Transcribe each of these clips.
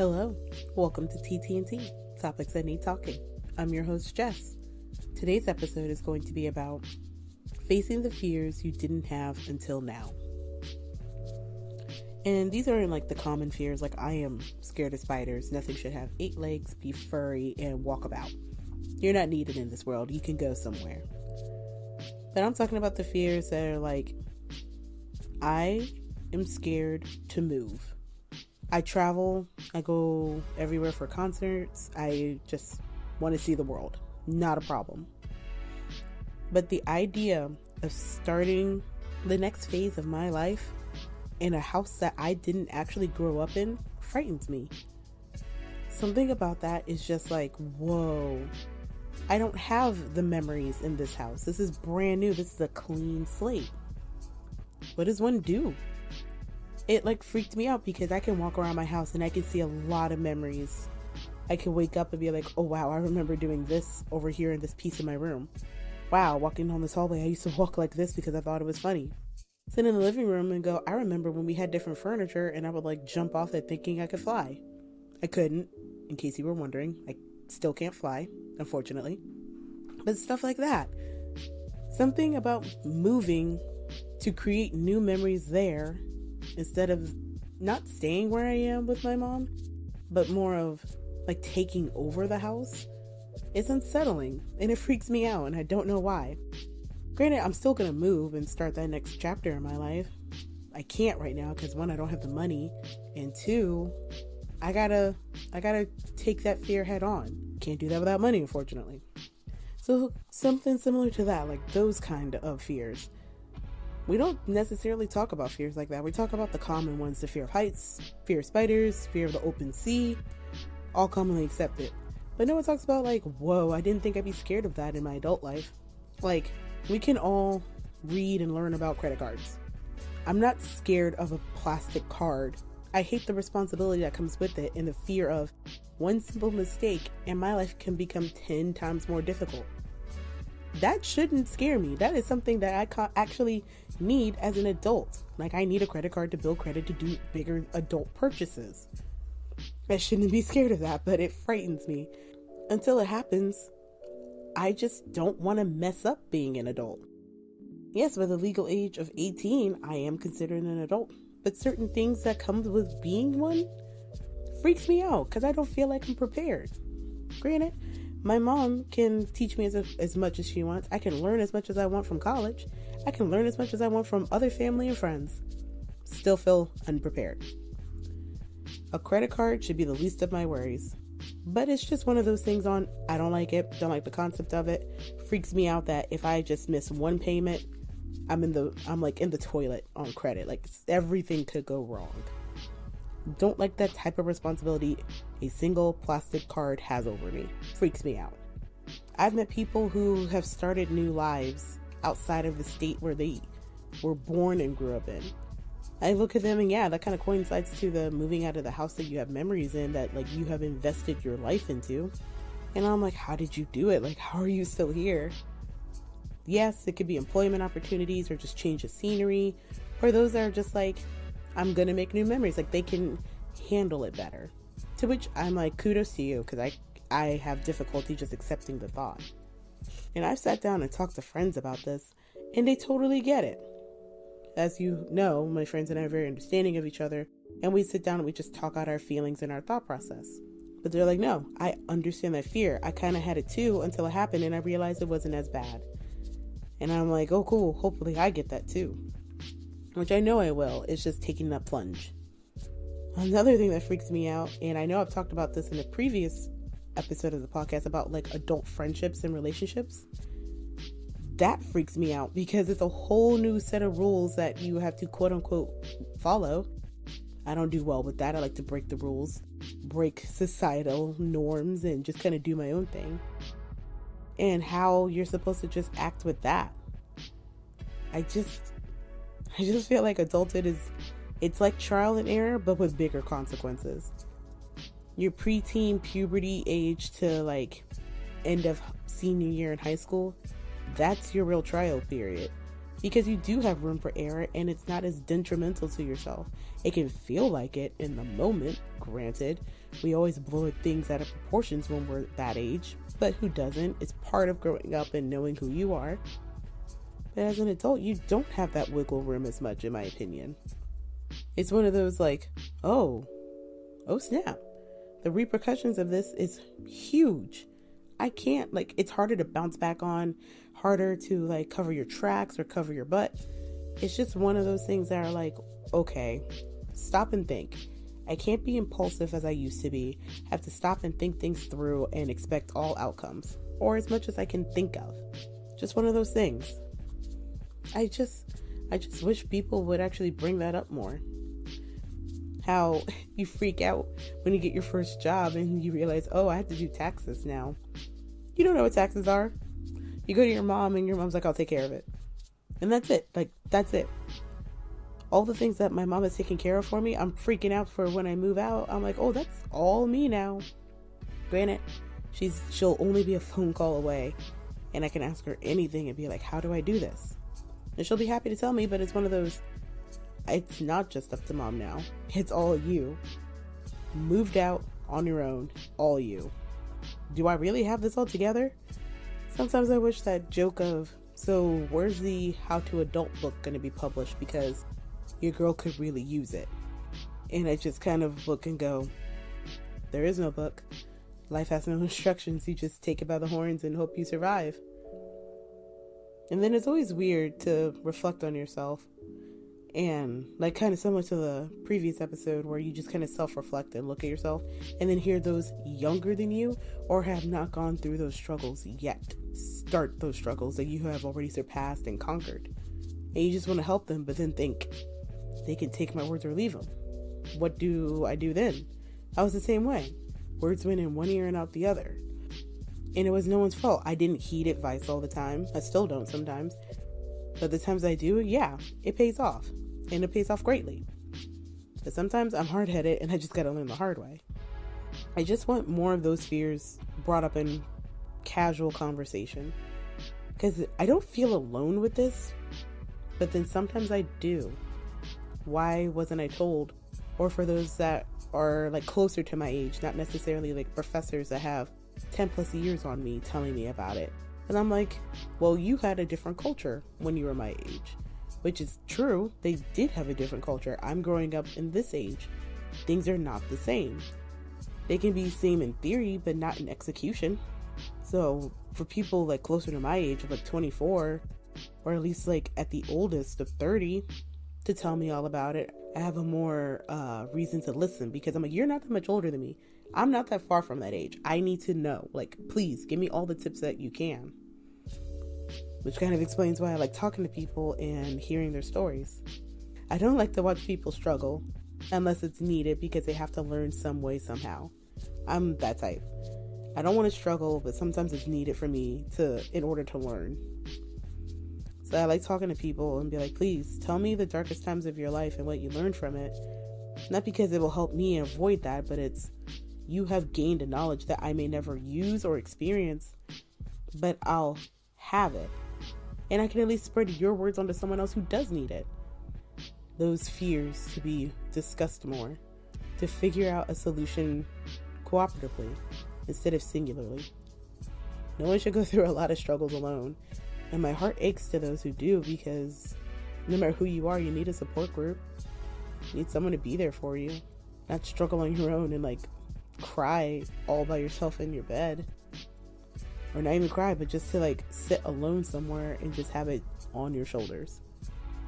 Hello, welcome to TTNT, Topics That Need Talking. I'm your host, Jess. Today's episode is going to be about facing the fears you didn't have until now. And these aren't like the common fears, like I am scared of spiders. Nothing should have 8 legs, be furry, and walk about. You're not needed in this world. You can go somewhere. But I'm talking about the fears that are like, I am scared to move. I travel, I go everywhere for concerts, I just want to see the world. Not a problem. But the idea of starting the next phase of my life in a house that I didn't actually grow up in frightens me. Something about that is just like, whoa. I don't have the memories in this house. This is brand new. This is a clean slate. What does one do? It freaked me out because I can walk around my house and I can see a lot of memories. I can wake up and be like, oh wow, I remember doing this over here in this piece of my room. Wow, walking down this hallway, I used to walk like this because I thought it was funny. Sit in the living room and go, I remember when we had different furniture and I would jump off it thinking I could fly. I couldn't, in case you were wondering. I still can't fly, unfortunately. But stuff like that. Something about moving to create new memories there, instead of not staying where I am with my mom, but more of taking over the house, it's unsettling and it freaks me out and I don't know why. Granted, I'm still going to move and start that next chapter in my life. I can't right now because 1, I don't have the money, and 2, I gotta take that fear head on. Can't do that without money, unfortunately. So something similar to that, like those kind of fears. We don't necessarily talk about fears like that. We talk about the common ones, the fear of heights, fear of spiders, fear of the open sea, all commonly accepted. But no one talks about whoa, I didn't think I'd be scared of that in my adult life. We can all read and learn about credit cards. I'm not scared of a plastic card. I hate the responsibility that comes with it and the fear of one simple mistake and my life can become 10 times more difficult. That shouldn't scare me. That is something that I actually need as an adult. I need a credit card to build credit to do bigger adult purchases. I shouldn't be scared of that, but it frightens me. Until it happens, I just don't want to mess up being an adult. Yes, by the legal age of 18, I am considered an adult. But certain things that come with being one freaks me out because I don't feel like I'm prepared. Granted, my mom can teach me as much as she wants. I can learn as much as I want from college. I can learn as much as I want from other family and friends. Still feel unprepared. A credit card should be the least of my worries. But it's just one of those things I don't like it, don't like the concept of it. Freaks me out that if I just miss one payment, I'm in the toilet on credit. Everything could go wrong. Don't like that type of responsibility a single plastic card has over me. Freaks me out. I've met people who have started new lives outside of the state where they were born and grew up in. I look at them and that kind of coincides to the moving out of the house that you have memories in, that you have invested your life into. And I'm like, how did you do it? How are you still here? Yes, it could be employment opportunities or just change of scenery, or those that are just I'm gonna make new memories. They can handle it better. To which I'm kudos to you, because I have difficulty just accepting the thought. And I've sat down and talked to friends about this, and they totally get it. As you know, my friends and I are very understanding of each other, and we sit down and we just talk out our feelings and our thought process. But they're like, no, I understand that fear. I kind of had it too until it happened, and I realized it wasn't as bad. And I'm like, oh cool, hopefully I get that too. Which I know I will. It's just taking that plunge. Another thing that freaks me out, and I know I've talked about this in a previous episode of the podcast about adult friendships and relationships. That freaks me out because it's a whole new set of rules that you have to quote unquote follow. I don't do well with that. I like to break the rules, break societal norms, and just kind of do my own thing. And how you're supposed to just act with that. I just feel like adulthood it's like trial and error, but with bigger consequences. Your preteen puberty age to end of senior year in high school, that's your real trial period. Because you do have room for error and it's not as detrimental to yourself. It can feel like it in the moment, granted, We always blow things out of proportions when we're that age, but who doesn't? It's part of growing up and knowing who you are. But as an adult, you don't have that wiggle room as much, in my opinion. It's one of those like, oh snap. The repercussions of this is huge. I can't, like, it's harder to bounce back on, harder to like cover your tracks or cover your butt. It's just one of those things that are like, okay, stop and think. I can't be impulsive as I used to be. I have to stop and think things through and expect all outcomes, or as much as I can think of. Just one of those things. I just wish people would actually bring that up more. How you freak out when you get your first job and you realize, oh, I have to do taxes now. You don't know what taxes are. You go to your mom and your mom's like, I'll take care of it. And that's it. Like, that's it. All the things that my mom is taking care of for me, I'm freaking out for when I move out. I'm like, oh, that's all me now. Granted, she'll only be a phone call away, and I can ask her anything and be like, how do I do this? And she'll be happy to tell me, but it's one of those, it's not just up to mom now. It's all you. Moved out on your own, all you. Do I really have this all together? Sometimes I wish that joke of, so where's the How to Adult book going to be published, because your girl could really use it. And I just kind of look and go, there is no book. Life has no instructions. You just take it by the horns and hope you survive. And then it's always weird to reflect on yourself. And like kind of similar to the previous episode where you just kind of self-reflect and look at yourself and then hear those younger than you or have not gone through those struggles yet start those struggles that you have already surpassed and conquered. And you just want to help them, but then think, they can take my words or leave them. What do I do then? I was the same way. Words went in one ear and out the other. And it was no one's fault. I didn't heed advice all the time. I still don't sometimes. But the times I do, yeah, it pays off. And it pays off greatly. But sometimes I'm hard-headed and I just gotta learn the hard way. I just want more of those fears brought up in casual conversation. Because I don't feel alone with this. But then sometimes I do. Why wasn't I told? Or for those that are like closer to my age, not necessarily like professors that have 10 plus years on me telling me about it. And I'm like, well, you had a different culture when you were my age, which is true. They did have a different culture. I'm growing up in this age. Things are not the same. They can be same in theory, but not in execution. So for people like closer to my age, of like 24, or at least like at the oldest of 30, to tell me all about it, I have a more reason to listen, because I'm like, you're not that much older than me. I'm not that far from that age. I need to know. Like, please give me all the tips that you can. Which kind of explains why I like talking to people and hearing their stories. I don't like to watch people struggle unless it's needed because they have to learn some way somehow. I'm that type. I don't want to struggle, but sometimes it's needed for me in order to learn. So I like talking to people and be like, please tell me the darkest times of your life and what you learned from it. Not because it will help me avoid that, but it's, you have gained a knowledge that I may never use or experience, but I'll have it. And I can at least spread your words onto someone else who does need it. Those fears to be discussed more, to figure out a solution cooperatively instead of singularly. No one should go through a lot of struggles alone. And my heart aches to those who do, because no matter who you are, you need a support group. You need someone to be there for you. Not struggle on your own and like cry all by yourself in your bed. Or not even cry, but just to like sit alone somewhere and just have it on your shoulders.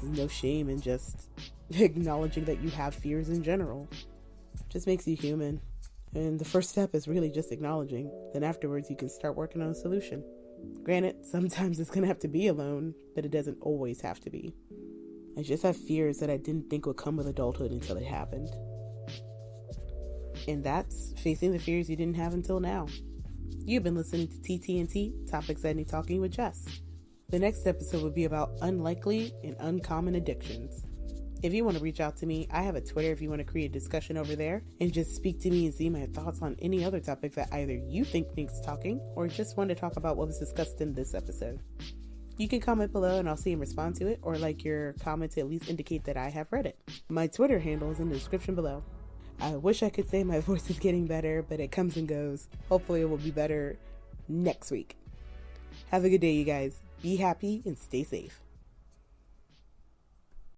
There's no shame in just acknowledging that you have fears in general. It just makes you human. And the first step is really just acknowledging. Then afterwards you can start working on a solution. Granted, sometimes it's going to have to be alone, but it doesn't always have to be. I just have fears that I didn't think would come with adulthood until it happened. And that's facing the fears you didn't have until now. You've been listening to TTNT, Topics That Need Talking with Jess. The next episode will be about unlikely and uncommon addictions. If you want to reach out to me, I have a Twitter if you want to create a discussion over there and just speak to me and see my thoughts on any other topic that either you think needs talking or just want to talk about what was discussed in this episode. You can comment below and I'll see and respond to it, or like your comment to at least indicate that I have read it. My Twitter handle is in the description below. I wish I could say my voice is getting better, but it comes and goes. Hopefully it will be better next week. Have a good day, you guys. Be happy and stay safe.